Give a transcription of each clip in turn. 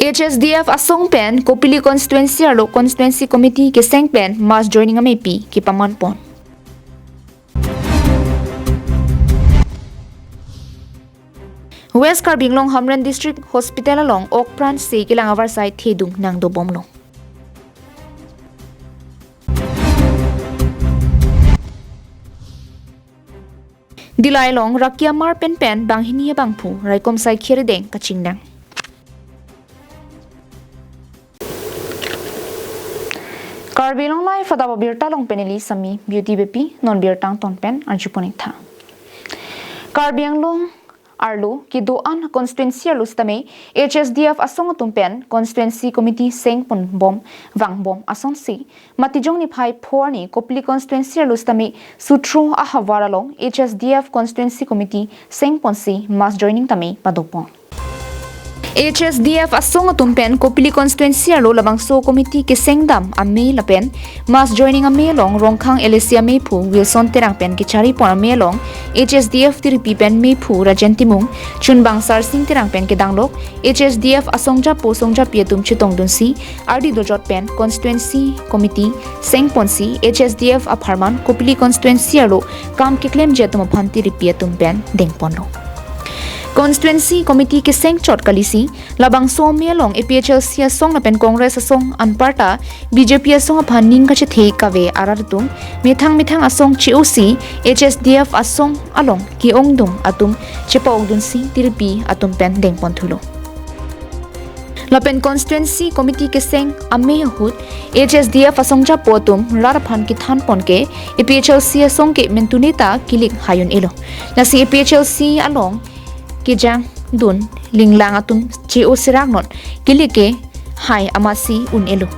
HSDF asong pen Kopili constituency arlo constituency committee ke seng pen mass joining amepi ki paman pon. West Karbi Anglong Hamren District Hospital along Okpran se kilang avar side thedung nang do bomlo. Dilai long rakia mar pen bang hini bangpu raikom sai khire deng kaching nang. KarbiAnglongLIVE fadaba birta long peneli sami beauty bepi non birtang ton pen arjuponik tha. Karbi Anglong Arlo ki doan constituency arlo stame HSDF asong tumpen constituency committee seng pon bom wang bom ason si matijong ni phai phor ni Kopili constituency arlo stame sutro a hawara long HSDF constituency committee seng pon si mass joining tame padopon. HSDF asong tumpen Kopili constituency arlo labangso committee ke sengdam ame lapen mass joining ame long rongkhang Alicia Mepu Wilson terang pen ki chari pon ame long HSDF tiripi pen Mepu rajentimung chunbang sarsing terang pen ke danglok HSDF asongja po songja pietum chitong dunsi ardi dojot pen constituency committee sengponsi HSDF apharman Kopili constituency arlo kam ke claim jetum phanti ripietum pen dengponlo. Constituency committee ke seng chot kalisi labang so melong APHL sia song na pen congress song anparta BJP song phaning ka the kawe arartum mithang asong COC HSDF asong along ki ongdum atum chepong dunsi tirpi atum pen dengpon thulo. Lapen constituency committee ke seng ame hut HSDF asongja potum raraphan ki than pon ke APHL sia song ke mentunita kilik hayun elo nasi APHL si along kijang dun linglang atum COC sirangnot kilike hai amasi un elo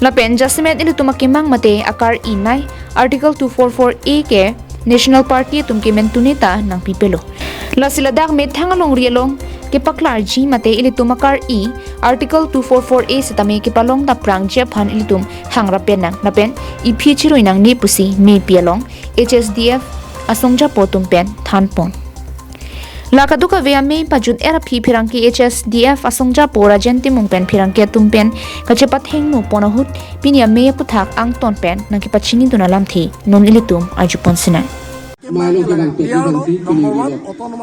lapen jasmet elu tumakimang mate akar inai article 244A ke national party tumki mentunita nang pipelo lasiladak methangalong rielong ke paklar ji mate ili tumakar I article 244A setame ke palong da prang jephan ilitum hangra penang napen iphi chiroi nang ni pusi me pialong HSDF asongja potum pen thanpon Lakaduka via me pajut era phirangki HSDF asongja pora jenti mungpen phirangke tumpen kachepat hengno ponahut pinia me puthak ang ton pen nangki pachini dunalam thi non ilitum ajupon sinai Malu kadang nanti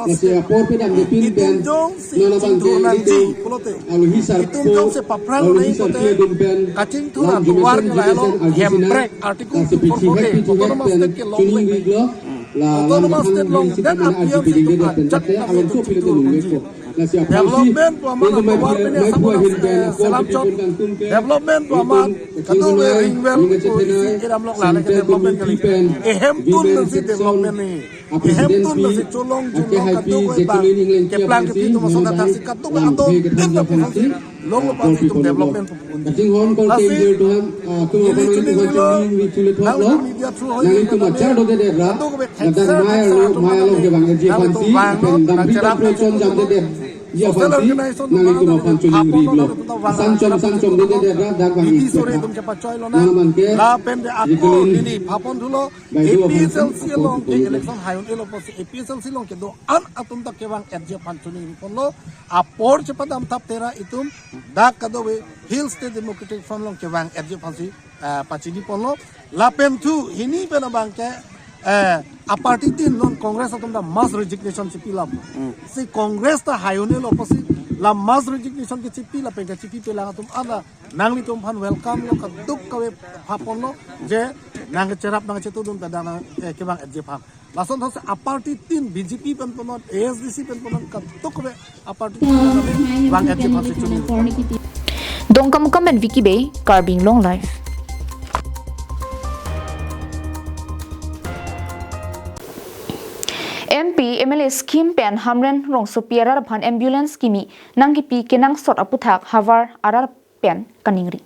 nasi apor pedang depin dan nona bang itu alu hisar kia dumpen lam jumesan hembrek artikel 444 autonomous state ke long autonomous state long dan appeal itu ajak alun tu pilih tu development tu amat luar ini salam cot development tu amat kata ring well kita melok lari ke development kali ehem tun nasi development ni ehem tun nasi colong katu ke plan ke itu masuk datang si katu atau develop nasi long lepas itu development Kacing hon kau tender tuhan kemudian itu tulis tuhan lo yang itu macam do de dera dan maya lo ke bang je fancy dan kita procon jam de dera ya fancy nang itu mau fancy ring lo sancom de dera dak bang ini sore tum cepat coy lo na la pen de aku ini papon dulu EPSL silong ke election hayun elo pos EPSL silong ke do an atum tak ke bang je fancy ring lo apor cepat am tap tera itu dak kadowe Hill State Democratic Front long ke bang FJ Pansi pachini ponlo lapen tu hini pena bang ke aparti tin non congress atom da mass resignation cipi lam si congress ta hayone lo pasi la mass resignation ke cipi la pen ke cipi pela atom ada nangli tom phan welcome lo ka duk kawe phapon lo je nang cerap nang cetu dum ta dana ke bang FJ Pan lason thos aparti tin BJP pen ponot ASDC pen ponot ka duk kawe aparti bang FJ Pan se chuni Dongkam kamen Vicky Bay, KarbiAnglongLIVE. MP MLA scheme pen hamren rong sopiara phan ambulance kimi nanggipi kenang sot aputhak havar arar pen kaningri.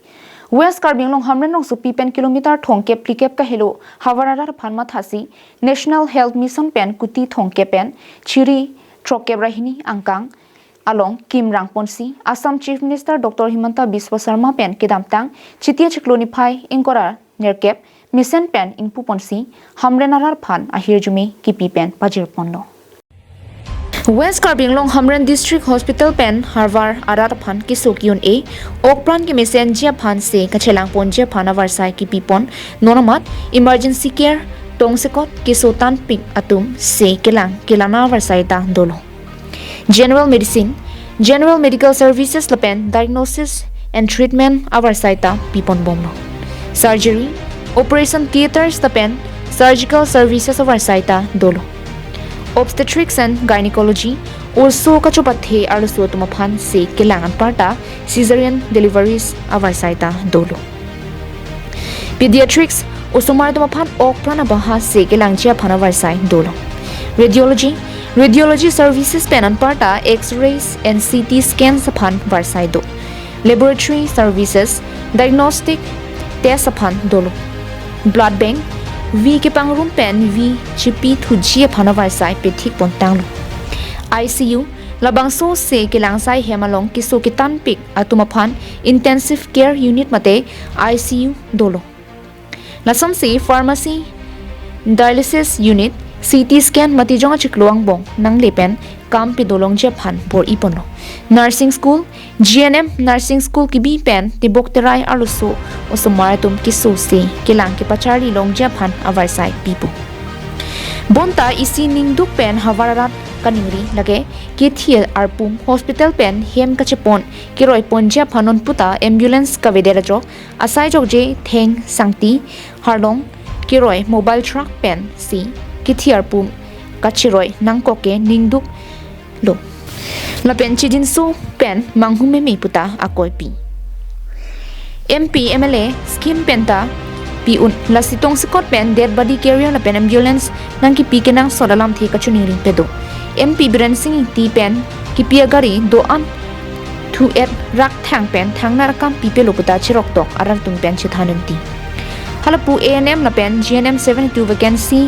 West KarbiAnglong hamren rong sopi pen kilometer thongkep plikep ka helo havar arar phan mathasi National Health Mission pen kuti thongkep pen chiri trokep rahini angkang along Kim Rangponsi, Assam Chief Minister Dr. Himanta Biswa Sarma pen kedamtang chitia chikloni phai ingkora nerkep mission pen ingpu ponsi hamrenarar phan ahir jumi kipi pen pajir ponlo. West Karbi Anglong Hamran District Hospital pen Harvar Arat Phan ki Sokyun A Okpran ki Messenger Phan se kachelang ponje Phana Varsai ki Pipon Nonamat Emergency Care Tongsekot ki Sotan Pik Atum se kelang kelana Varsai ta dolo General Medicine General Medical Services lapen Diagnosis and Treatment Avarsai ta Pipon bomno Surgery Operation Theaters lapen Surgical Services Avarsai ta dolo Obstetrics and Gynecology also kachopathe arso tumaphan se kelangan parta cesarean deliveries avarsaita dolo Pediatrics usumar tumaphan okprana baha se kelangchia phana varsai dolo Radiology services penan parta X-rays and CT scans aphan varsai do Laboratory services diagnostic test aphan dolo Blood bank V ke pangrum pen V chipi thuji phana varsai pethik pontang ICU labangso se kelangsai hemalong kiso kitan pik atumaphan intensive care unit mate ICU dolo lasam se pharmacy dialysis unit CT scan mati jonga chikluang bong nang lepen kam pi dolong je phan bor ipono nursing school GNM nursing school ki bi pen tibok terai aluso osomaratum kiso se kelang ki pachari long je phan avarsai pipo bonta isi ningduk pen havarat kaningri lage kithiel arpum hospital pen hem kachepon kiroi ponja phanon puta ambulance kavedera jo asai jok je theng sangti harlong kiroi mobile truck pen si kithiar pum kachiroi nangkoke ningduk lo la pen chidin so pen manghume me puta akoi pi MP MLA scheme penta pi un la sitong sikot pen dead body carrier la pen ambulance nang ki pi kenang sodalam the kachuni ring pedo MP Biren Singh ti pen ki pia gari do an thu et rak thang pen thang nar kam pi pe loputa chirok tok arar tum pen chithanan ti halapu ANM la pen GNM 72 vacancy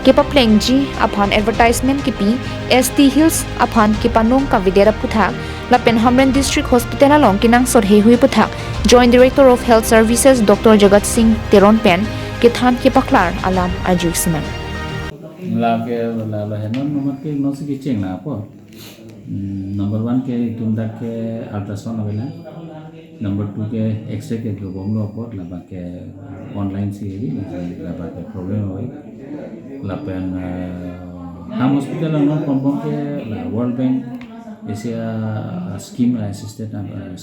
ke pa pleng ji aphan advertisement ki pi ST Hills aphan ki panong ka videra putha la pen Hamran District Hospital along kinang sor he hui putha Joint Director of Health Services Dr. Jagat Singh Teron pen ke than ke paklar alam aju siman la henon nomor ke no se cheng na po number 1 ke tumda ke ultrasound avela number 2 ke x-ray ke gomlo po la ba ke online se la ba ke problem hoy la pen ham hospital no kompong ke la World Bank Asia scheme assisted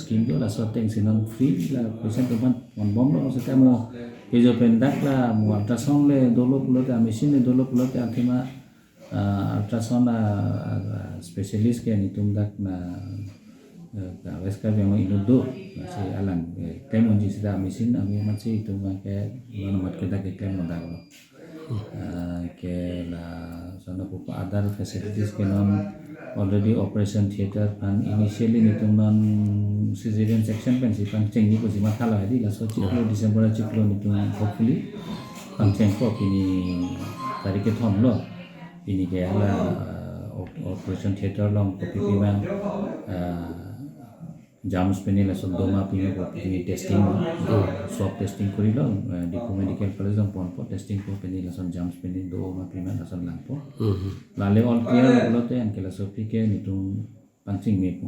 scheme do la sorting sinon free la patient ban on bomlo se tamo ejo pendak la mu ultrasound le dolo pulo ta machine le dolo pulo ta thima ultrasound specialist ke nitum dak na weska be mo inudo se alang temon ji sida machine ami man se itu ma ke mat ke dak ke mo dak ke la sana po other facilities ke non already operation theater pan initially nitum non cesarean section pen si pan chengi ko sima khala hadi la so chiklo December chiklo nitum hopefully pan cheng ko kini tarike thom lo ini ke ala operation theater long ko pipi man jams penil la so doma pini ko pini testing swab testing kori lo dipo medical college long pon po testing ko penil la so jams penil do ma pini la so lang po la le all clear lo te an ke la so pike nitum punching me po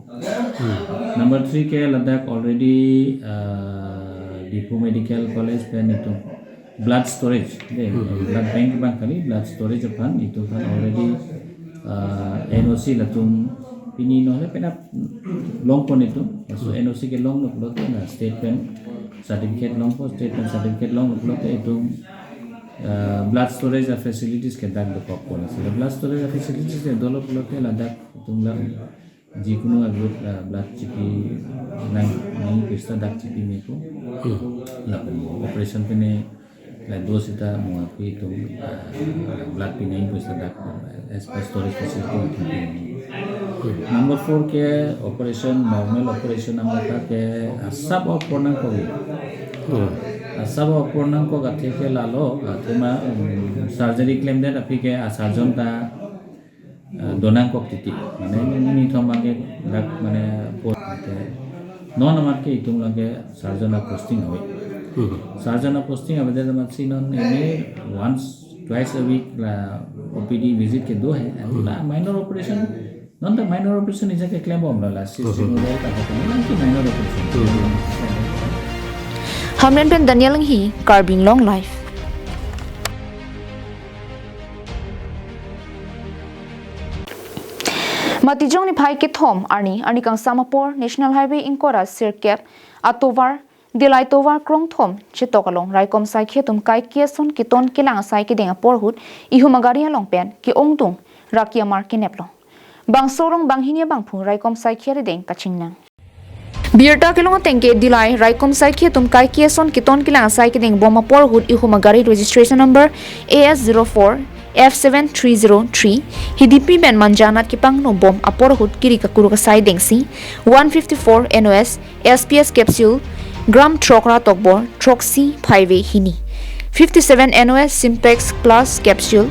number 3 ke Ladakh already dipo medical college pen itu blood storage de blood bank bang kali blood storage pan itu kan already NOC latum pini no le pena long pon itu so NOC ke long no pulo na state pen certificate long po state pen certificate long no pulo itu blood storage facilities ke dak do ko so blood storage facilities de dolo pulo ke Ladakh tumla jikunu agro blood chipi nang pista dak chipi me ko la operation pene la dos ita mo api to blood pine pista dak as storage facility number 4 ke operation normal operation amata ke sab of pornang ko sab of pornang ko gathe ke lalo athema surgery claim de api ke surgeon ta donang ko titi mane ni thoma ke dak mane non amar ke itum lage surgeon posting hoy surgeon posting avade mat sinon ene once twice a week la OPD visit ke do hai la minor operation non the minor operation is a claim bomb la system minor operation Hamren pen Daniel hi KarbiAnglongLIVE. Matijong ni phai ke thom ani kang samapor National Highway inkora sirkep atovar dilai tovar krong thom chetokalong raikom sai khetum kai keson kiton kilang sai ke denga porhut ihumagaria longpen ki ongtung rakia mar kineplong bang sorong bang hinia bang phu raikom sai khere deng kachingna Birta kilong tengke dilai raikom sai khetum kai keson kiton kilang sai ke deng boma porhut ihumagari registration number AS04 F7303 hidipi ben manjanat kipang no bom aporhut kiri kakuru ka sai dengsi 154 NOS SPS capsule gram trokra tokbor troxy 5 hini 57 NOS Simpex plus capsule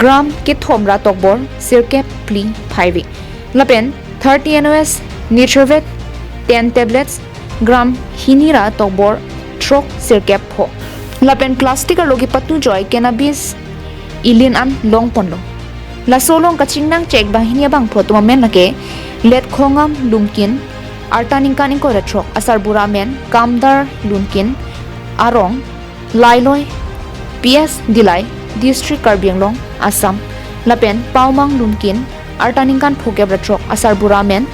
gram kithomra tokbor sirkep pli 5 lapen 30 NOS Nitrovet 10 tablets gram hinira tokbor trok sirkep ho lapen plastic logi patu joy cannabis ilin an long ponlo la solong kachingnang check bang hinia bang photo men lake let khongam lumkin artaning kaning ko retrok asar bura men kamdar lunkin arong lailoi PS dilai district KarbiAnglong Assam lapen paumang lunkin artaning kan phokeb retrok asar bura men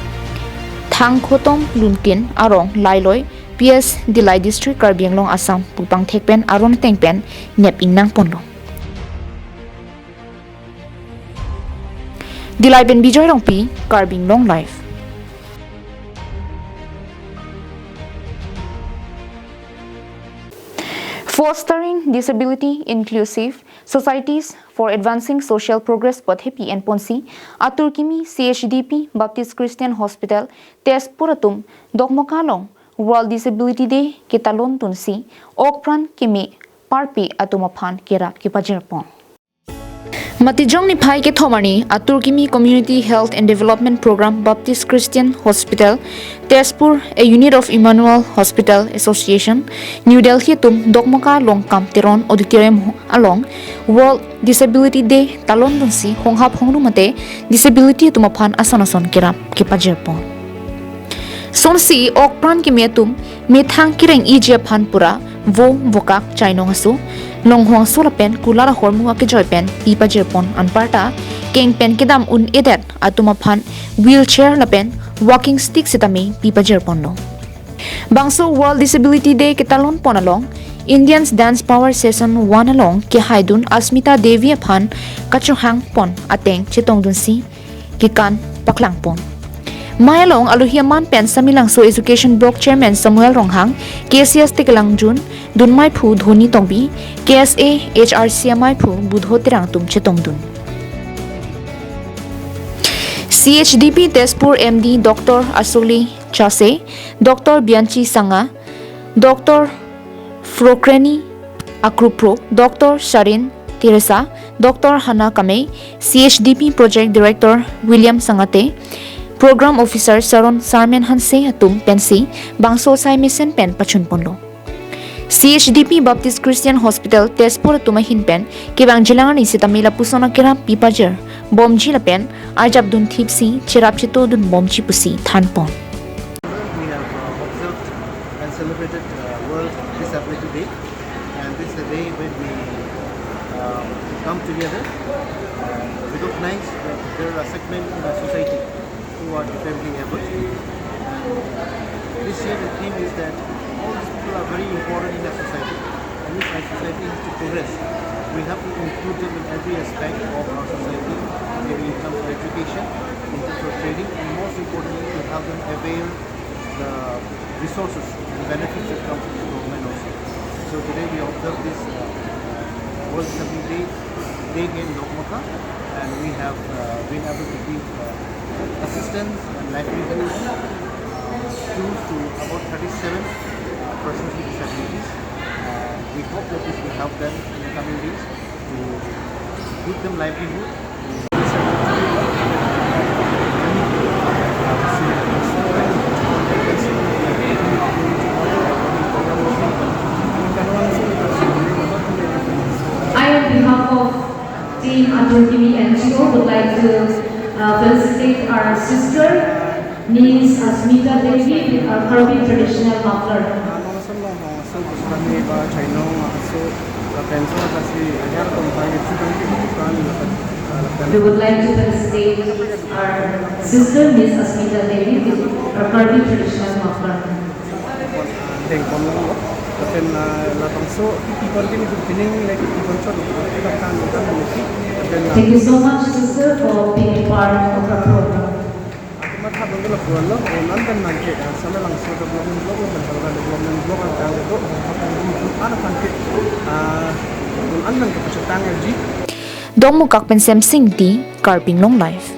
thang khotong lunkin arong lailoi PS dilai district KarbiAnglong Assam pupang thekpen aron tengpen nep ingnang ponlo Dilai ben bijoy rongpi KarbiAnglongLIVE. Fostering disability inclusive societies for advancing social progress Pathepi and Ponsi Aturkimi CHDP Baptist Christian Hospital Tezpuratum Dokmokalong World Disability Day Kitalon Tunsi Okpran Kimi Parpi Atumaphan Kirap Kipajerpon Matijong ni phai ke thomani Aturkimi Community Health and Development Program Baptist Christian Hospital Tezpur a unit of Emmanuel Hospital Association New Delhi tum Dokmoka long Kamtiron Auditorium along World Disability Day talon dunsi honghap hongru mate disability tumaphan asanason kirap kipajerpon Sonsi okpran ki metum methang kireng ije phan pura vo vokak chainong asu longhwang sulapen kulara hormu ke joypen pipa jerpon anparta kengpen kedam un edet atuma phan wheelchair lapen walking stick sitami pipa jerpon no bangso World Disability Day ketalon ponalong Indians Dance Power Session 1 along ke haidun Asmita Devi phan kachuhang pon ateng chetong dunsi kikan paklang pon Mayalong aluhiaman pen samilang so education block chairman Samuel Ronghang KCS Tikelang Jun Dunmai Phu Dhoni Tongbi KSA HRCMI Phu Budho Tirang Tum Chetong Dun CHDP Tezpur MD Dr. Asuli Chase Dr. Bianchi Sanga Dr. Frokreni Akrupro Dr. Sharin Teresa Dr. Hana Kamei CHDP Project Director William Sangate Program Officer Saron Sarmen Hanse Atum Pensi Bangso Sai Mission Pen Pachun Ponlo CHDP Baptist Christian Hospital Tezpur Tumahin Pen Kibang Jilangan Isitamila Pusona Kira Pipajer Bomji La Pen Arjab Dun Tipsi Chirapchito Dun Bomji Pusi Thanpon We have observed and celebrated World Disability Day, and this is a day when we come together and recognize that there are segments in our society who are differently able. And this year the theme is that all these people are very important in our society, and if our society is to progress, we have to include them in every aspect of our society, maybe in terms of education, in terms of training, and most importantly to have them avail the resources and benefits that come from the government also. So today we observe this World Disability Day in Lokmaka, and we have been able to give assistance and livelihood tools to about 37 persons with disabilities. We hope that this will help them in the coming days to give them livelihood. I, on behalf of Team Atur TV NGO, would like to felicitate our sister, Ms. Asmita Devi, with our Karbi traditional muffler. We would like to felicitate our sister, Ms. Asmita Devi, with our Karbi traditional muffler. Thank you so much, sister, for being a part of our program. Dong mukak pensem sing di KarbiAnglongLIVE.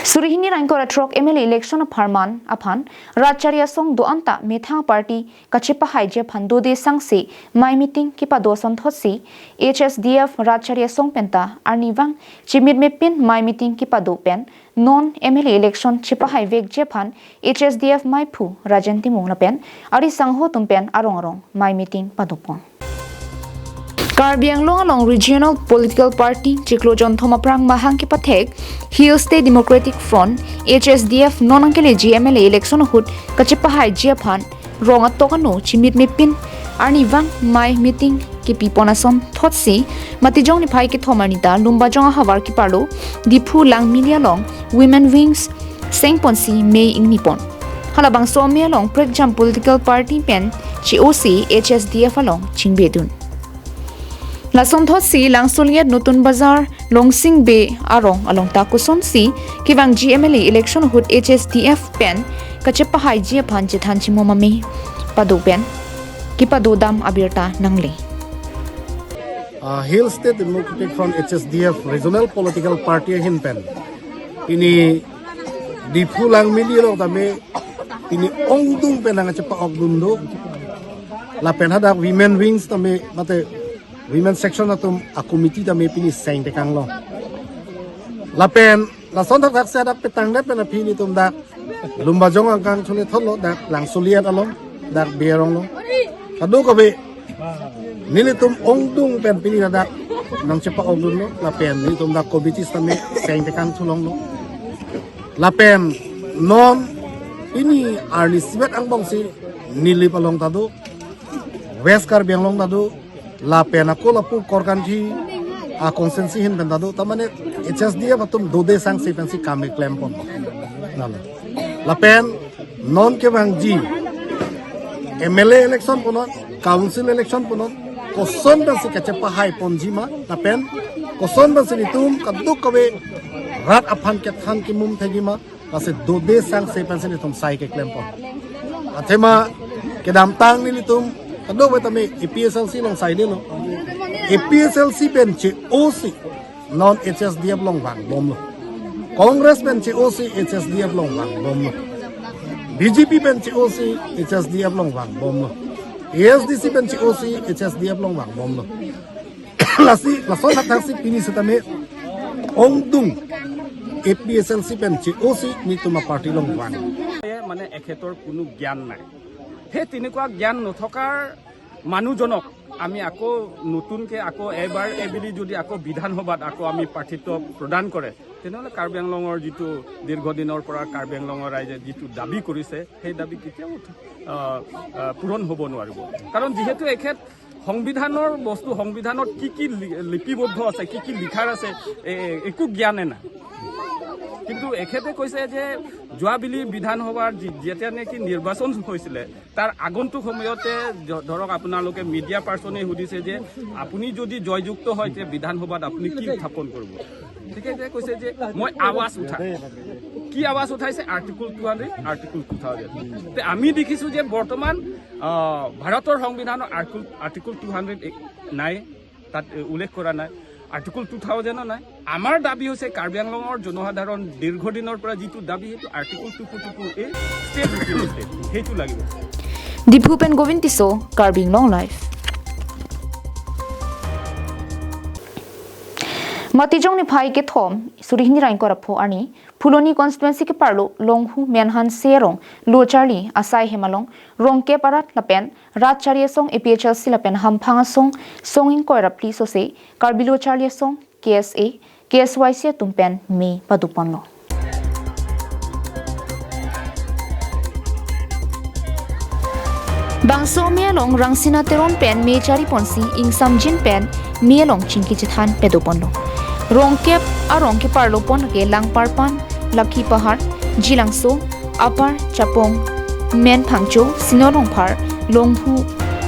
Surihini Rankora Trok MLA election of Harman upon Racharya Song do anta Methang Party Kachipa Haije Pandode Sangse My Meeting Kipado Santhosi HSDF Racharya Song Penta Arnivang Chimid Mepin My Meeting Kipado Pen Non MLA election Chipa Haivek Jepan HSDF My Pu Rajanti Mungla Pen Ari Sangho Tumpen Arong My Meeting Padopon. Karbi Anglong Regional Political Party Chiklojon Thomaprang Mahang Kipathek Hill State Democratic Front HSDF Nonangkele GMLA election hut Kachipa Hai Japan Ronga Tokano Chimit Mepin Arnivang My Meeting Kipiponason Thotsi Matijong Nipai Ki Thomanita Lumbajong Havar Kipalo Dipu Lang Milia Long Women Wings Sengponsi May Ing Nipon Halabang Somia Long Breakjam Political Party Pen COC HSDF along Chingbedun Lason Thosi Lang Soliat Nutun Bazar Longsing Bay Arong along Takuson Si Kivang GMLA election hut HSDF pen Kachepa Hai Japan Jithan Chimomami Pado pen Kipado Dam Abirta Nangle Hill State Democratic Front HSDF Regional Political Party hin pen ini Dipu Lang Mililo dame ini ongdung penang cepa ogdundo la pen hada women wings tame mate women section atum a committee da me pini seng te kanglo la pen la son thak sa dak petang da pen pini tum da lumba jong ang kang thule tholo da lang suliat along da berong lo kadu ko be nilitum ongdung pen pini da nang cepa ogdun lo la pen nilitum da committee sta me seng te kang thulong lo la pen non ini arni sibet ang bong si nilip along tadu West Karbi Anglong tadu la pena ko la pu korkan thi a consensi hin benda do tamane HSDF batum dode sang se pensi kame claim pon nala la pen non ke bang ji MLA election ponon council election ponon koson pensi kachepa hai ponji ma la pen koson pensi nitum kaduk kabe rat aphan ke than ki mum thegi ma ase dode sang se pensi nitum sai ke claim pon athema ke dam tang ni nitum kado betame EPSLC long sai de lo EPSLC pen che OC non HSDF long wang bom lo Congress pen che OC HSDF long wang bom lo BJP pen che OC HSDF long wang bom lo ASDC pen che OC HSDF long wang bom lo lasi lason hathasi pini setame ongdung EPSLC pen che OC ni tuma party long wang মানে এখেতৰ কোনো জ্ঞান নাই সেই তেনেকুৱা জ্ঞান নথকাৰ মানুহজনক আমি আকৌ নতুনকে আকৌ এবাৰ এবিলি যদি আকৌ বিধানসভাত আকৌ আমি প্ৰাৰ্থিত্ব প্ৰদান কৰে তেনেহ'লে কাৰ্বি আংলঙৰ যিটো দীৰ্ঘদিনৰ পৰা কাৰ্বি আংলঙৰ ৰাইজে যিটো দাবী কৰিছে সেই দাবী কেতিয়াও পূৰণ হ'ব নোৱাৰিব কাৰণ যিহেতু এখেত সংবিধানৰ বস্তু সংবিধানত কি লিপিবদ্ধ আছে কি লিখাৰ আছে একো জ্ঞানে নাই কিন্তু এখেতে কৈছে যে যোৱাবিলি বিধানসভাৰ যেতিয়া নেকি নিৰ্বাচন হৈছিলে তাৰ আগন্তুক সময়তে ধৰক আপোনালোকে মিডিয়া পাৰ্চনে সুধিছে যে আপুনি যদি জয়যুক্ত হয় তে বিধানসভাত আপুনি কি স্থাপন কৰিব ঠিকে কৈছে যে মই আৱাজ উঠাম কি আৱাজ উঠাইছে আৰ্টিকল 200 আৰ্টিকল 2000 তে আমি দেখিছো যে বৰ্তমান ভাৰতৰ সংবিধানৰ আৰ্টিকল 200 নাই তাত উল্লেখ কৰা নাই আৰ্টিকল 2000 নাই আমাৰ দাবী হৈছে কাৰ্বি আংলঙৰ জনসাধাৰণ দীৰ্ঘদিনৰ পৰা যিটো দাবী সেইটো আৰ্টিকল 242 এ ষ্টেট সেইটো লাগিব Dipupen Govintiso KarbiAnglongLIVE Matijong ni phai ke thom suri ni rain korapho ani Phuloni constituency ke parlo longhu menhan serong lo charli asai hemalong rong ke parat lapen rat charye song APHL silapen hamphanga song songing koirapli so se karbilo charlie song KSA KSYC tumpen me padupanlo Bangso mielong rangsina teron pen me chari ponsi ingsam jin pen mielong chingki chithan pedoponlo Rongkep arongke parlo pon ke lang parpan Lakhi Pahar Jilangso Apar Chapong Men Phangcho Sinorong Phar Longhu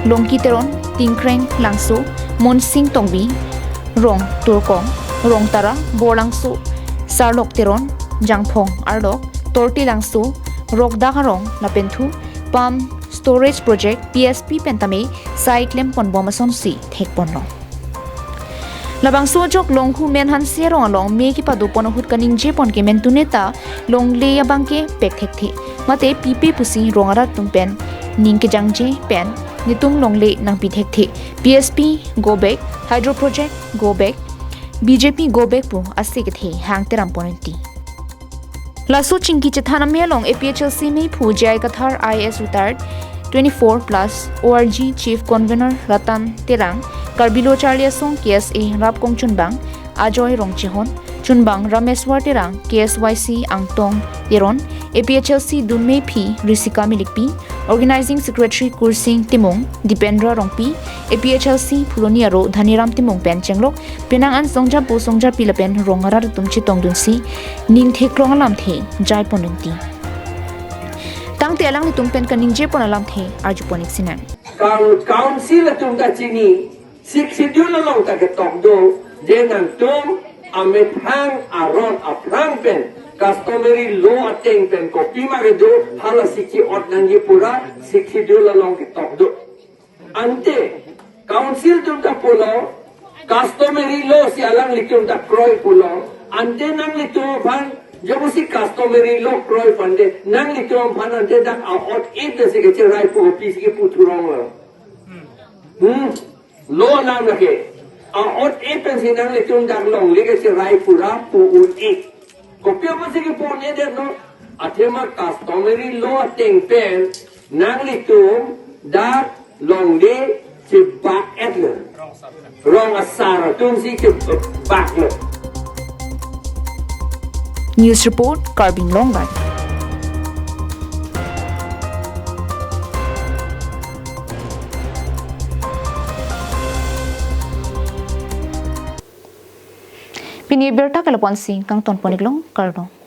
Longkiteron Tingkreng Langso Monsing Tongbi Rong Turkong Rong Tara Borlangso Sarlok Teron Jangphong Arlok Torti Langso Rokdaharong Lapenthu Pam Storage Project PSP Pentame Cyclem Ponbomason Si Thekponlo Labang sojok longhu menhan serong along me ki padu pon hut kaning je pon ke mentuneta long le abang ke pek thek thi mate pipe pusi rongara tumpen ning ke jangje pen nitung long le nang pi thek thi PSP go back hydro project go back BJP go back pu ase ke the hang teram ponenti lasu chingki chethana melong APHLC me phu jai kathar IS retired 24 plus ORG Chief Convener Ratan Terang Karbilo Charlie Song KSA Rapkong Chunbang Ajoy Rongchihon Chunbang Rameswar Terang KSYC Angtong Teron APHLC Dunme P Risika Milikpi Organizing Secretary Kursing Timong Dipendra Rongpi APHLC Phuloniaro Dhaniram Timong Penchenglok Penangan Songja Po Songja Pilapen Rongara Tumchi Tongdunsi Ning Thekrong Alam The Jai Ponunti Tang te alang ni tumpen kaning je pon alam the arju ponik sinan council tum ka chini sik schedule long ta ke tok do je nang tum amet hang aron aprang pen customary law ateng pen copy ma ke do hala sikhi ot nang ye pura sik schedule long ke tok do ante council tum ka polo customary law si alang likum ta kroi polo ante nang litum ban जब उसी customary लो क्रोय फंडे नंग लिखों फंडे तक out एक दसे के चराई पो पीस के पुथुरों लो नाम लगे आउट एक दसे नंग लिखों तक लोंग लेके चराई पूरा पो एक कोपियों में से के पोने दे नो अथेमा कस्टमरी लो टेंग पेन नंग लिखों तक लोंग ले चिबाक एडलर रोंग असारा तुम सी चिबाक लो News Report KarbiAnglongLIVE Pini berta kalapon sing kang ton poniglong karno